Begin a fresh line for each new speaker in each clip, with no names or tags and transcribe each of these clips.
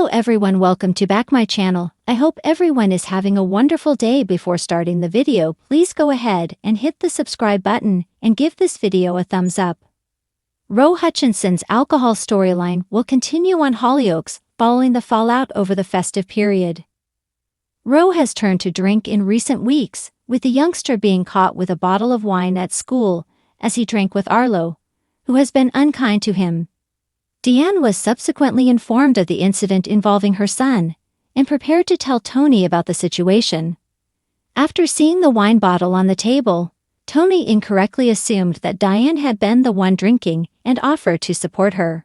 Hello everyone, welcome to back my channel. I hope everyone is having a wonderful day. Before starting the video, please go ahead and hit the subscribe button and give this video a thumbs up. Roe Hutchinson's alcohol storyline will continue on Hollyoaks following the fallout over the festive period. Roe has turned to drink in recent weeks, with the youngster being caught with a bottle of wine at school as he drank with Arlo, who has been unkind to him. Deanne was subsequently informed of the incident involving her son and prepared to tell Tony about the situation. After seeing the wine bottle on the table, Tony incorrectly assumed that Diane had been the one drinking and offered to support her.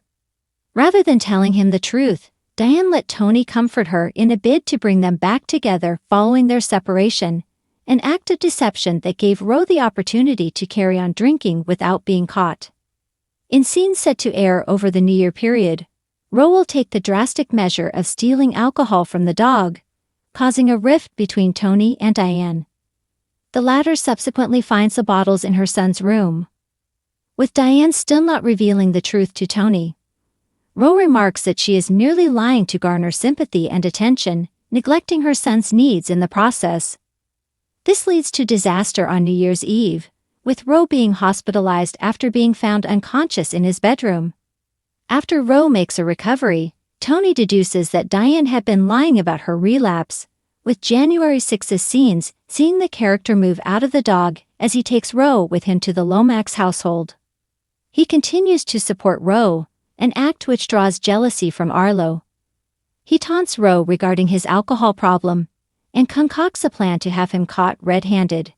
Rather than telling him the truth, Diane let Tony comfort her in a bid to bring them back together following their separation, an act of deception that gave Roe the opportunity to carry on drinking without being caught. In scenes set to air over the New Year period, Roe will take the drastic measure of stealing alcohol from the dog, causing a rift between Tony and Diane. The latter subsequently finds the bottles in her son's room. With Diane still not revealing the truth to Tony, Roe remarks that she is merely lying to garner sympathy and attention, neglecting her son's needs in the process. This leads to disaster on New Year's Eve, with Roe being hospitalized after being found unconscious in his bedroom. After Roe makes a recovery, Tony deduces that Diane had been lying about her relapse, with January 6's scenes seeing the character move out of the dog as he takes Roe with him to the Lomax household. He continues to support Roe, an act which draws jealousy from Arlo. He taunts Roe regarding his alcohol problem and concocts a plan to have him caught red-handed.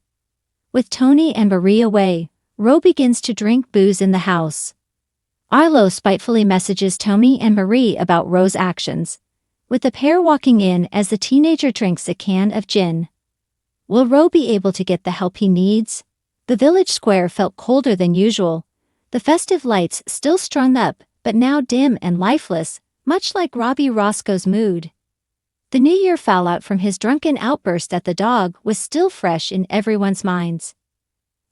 With Tony and Marie away, Roe begins to drink booze in the house. Arlo spitefully messages Tony and Marie about Roe's actions, with the pair walking in as the teenager drinks a can of gin. Will Roe be able to get the help he needs? The village square felt colder than usual, the festive lights still strung up but now dim and lifeless, much like Robbie Roscoe's mood. The New Year fallout from his drunken outburst at the dog was still fresh in everyone's minds.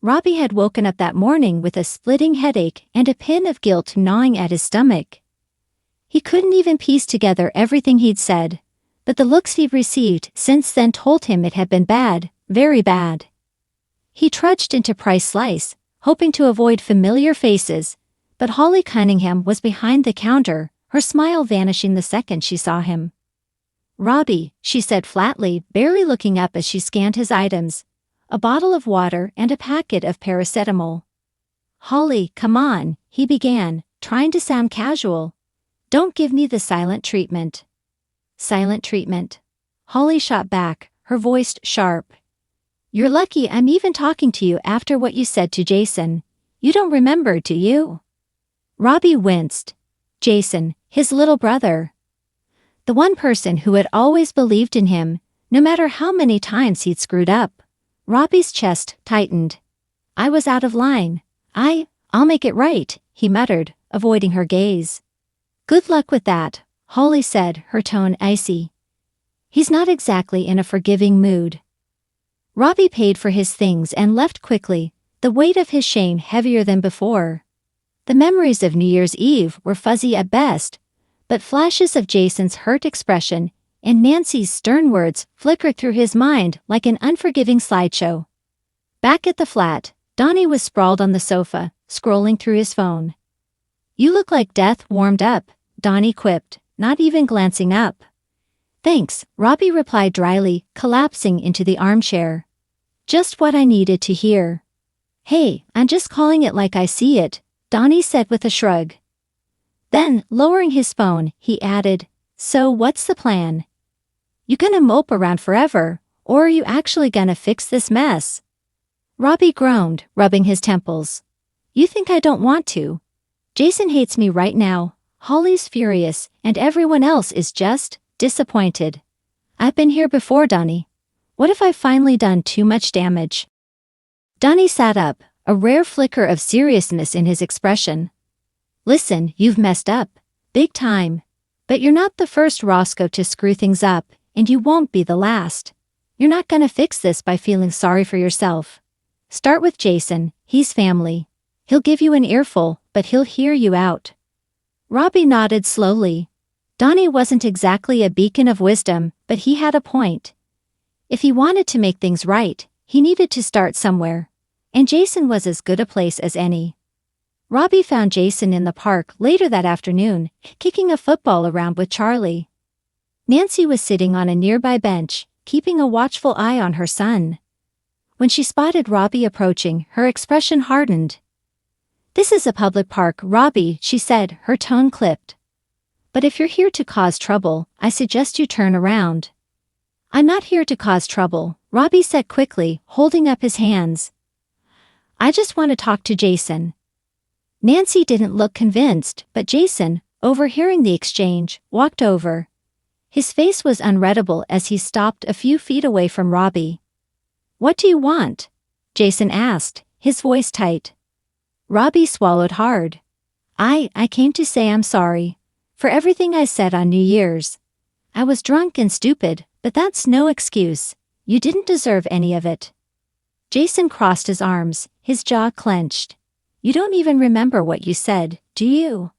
Robbie had woken up that morning with a splitting headache and a pin of guilt gnawing at his stomach. He couldn't even piece together everything he'd said, but the looks he'd received since then told him it had been bad, very bad. He trudged into Price Slice, hoping to avoid familiar faces, but Holly Cunningham was behind the counter, her smile vanishing the second she saw him. "Robbie," she said flatly, barely looking up as she scanned his items, a bottle of water and a packet of paracetamol. "Holly, come on," he began, trying to sound casual. "Don't give me the silent treatment." "Silent treatment?" Holly shot back, her voice sharp. "You're lucky I'm even talking to you after what you said to Jason. You don't remember, do you?" Robbie winced. Jason, his little brother. The one person who had always believed in him, no matter how many times he'd screwed up. Robbie's chest tightened. "I was out of line. I'll make it right," he muttered, avoiding her gaze. "Good luck with that," Holly said, her tone icy. He's not exactly in a forgiving mood. Robbie paid for his things and left quickly, the weight of his shame heavier than before. The memories of New Year's Eve were fuzzy at best, but flashes of Jason's hurt expression and Nancy's stern words flickered through his mind like an unforgiving slideshow. Back at the flat, Donnie was sprawled on the sofa, scrolling through his phone. "You look like death warmed up," Donnie quipped, not even glancing up. "Thanks," Robbie replied dryly, collapsing into the armchair. "Just what I needed to hear." "Hey, I'm just calling it like I see it," Donnie said with a shrug. Then, lowering his phone, he added, "So what's the plan? You gonna mope around forever, or are you actually gonna fix this mess?" Robbie groaned, rubbing his temples. "You think I don't want to? Jason hates me right now, Holly's furious, and everyone else is just disappointed. I've been here before, Donnie. What if I've finally done too much damage?" Donnie sat up, a rare flicker of seriousness in his expression. "Listen, you've messed up. Big time. But you're not the first Roscoe to screw things up, and you won't be the last. You're not gonna fix this by feeling sorry for yourself. Start with Jason, he's family. He'll give you an earful, but he'll hear you out." Robbie nodded slowly. Donnie wasn't exactly a beacon of wisdom, but he had a point. If he wanted to make things right, he needed to start somewhere. And Jason was as good a place as any. Robbie found Jason in the park later that afternoon, kicking a football around with Charlie. Nancy was sitting on a nearby bench, keeping a watchful eye on her son. When she spotted Robbie approaching, her expression hardened. "This is a public park, Robbie," she said, her tone clipped. "But if you're here to cause trouble, I suggest you turn around." "I'm not here to cause trouble," Robbie said quickly, holding up his hands. "I just want to talk to Jason." Nancy didn't look convinced, but Jason, overhearing the exchange, walked over. His face was unreadable as he stopped a few feet away from Robbie. "What do you want?" Jason asked, his voice tight. Robbie swallowed hard. I came to say I'm sorry for everything I said on New Year's. I was drunk and stupid, but that's no excuse. You didn't deserve any of it." Jason crossed his arms, his jaw clenched. "You don't even remember what you said, do you?"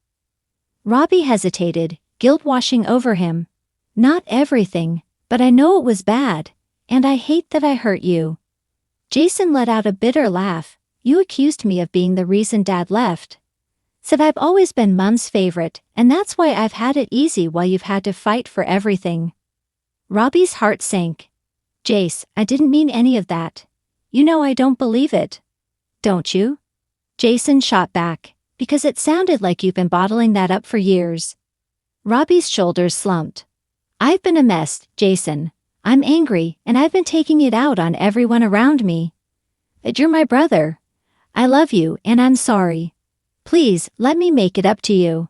Robbie hesitated, guilt washing over him. "Not everything, but I know it was bad, and I hate that I hurt you." Jason let out a bitter laugh. "You accused me of being the reason Dad left. Said I've always been Mom's favorite, and that's why I've had it easy while you've had to fight for everything." Robbie's heart sank. "Jace, I didn't mean any of that. You know I don't believe it. Don't you?" Jason shot back, "Because it sounded like you've been bottling that up for years." Robbie's shoulders slumped. "I've been a mess, Jason. I'm angry, and I've been taking it out on everyone around me. But you're my brother. I love you, and I'm sorry. Please, let me make it up to you."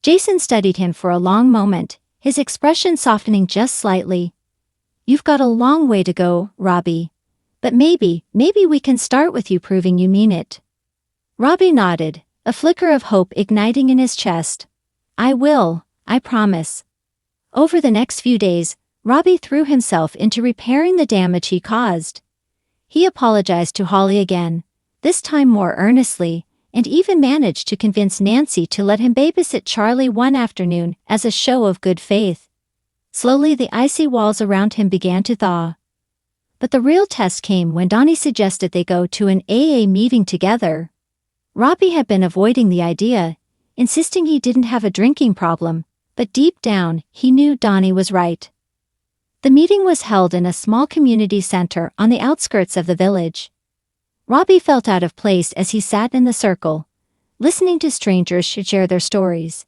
Jason studied him for a long moment, his expression softening just slightly. "You've got a long way to go, Robbie. But maybe we can start with you proving you mean it." Robbie nodded, a flicker of hope igniting in his chest. "I will, I promise." Over the next few days, Robbie threw himself into repairing the damage he caused. He apologized to Holly again, this time more earnestly, and even managed to convince Nancy to let him babysit Charlie one afternoon as a show of good faith. Slowly the icy walls around him began to thaw. But the real test came when Donnie suggested they go to an AA meeting together. Robbie had been avoiding the idea, insisting he didn't have a drinking problem, but deep down, he knew Donnie was right. The meeting was held in a small community center on the outskirts of the village. Robbie felt out of place as he sat in the circle, listening to strangers share their stories.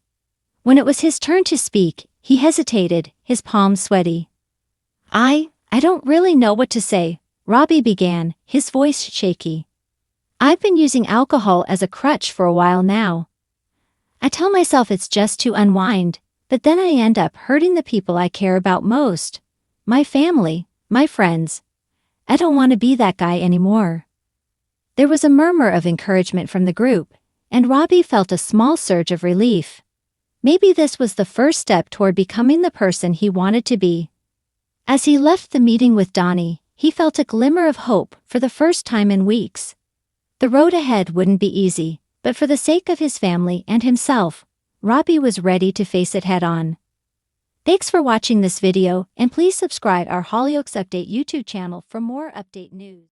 When it was his turn to speak, he hesitated, his palms sweaty. I don't really know what to say," Robbie began, his voice shaky. "I've been using alcohol as a crutch for a while now. I tell myself it's just to unwind, but then I end up hurting the people I care about most. My family, my friends. I don't want to be that guy anymore." There was a murmur of encouragement from the group, and Robbie felt a small surge of relief. Maybe this was the first step toward becoming the person he wanted to be. As he left the meeting with Donnie, he felt a glimmer of hope for the first time in weeks. The road ahead wouldn't be easy, but for the sake of his family and himself, Robbie was ready to face it head-on. Thanks for watching this video, and please subscribe our Hollyoaks Update YouTube channel for more update news.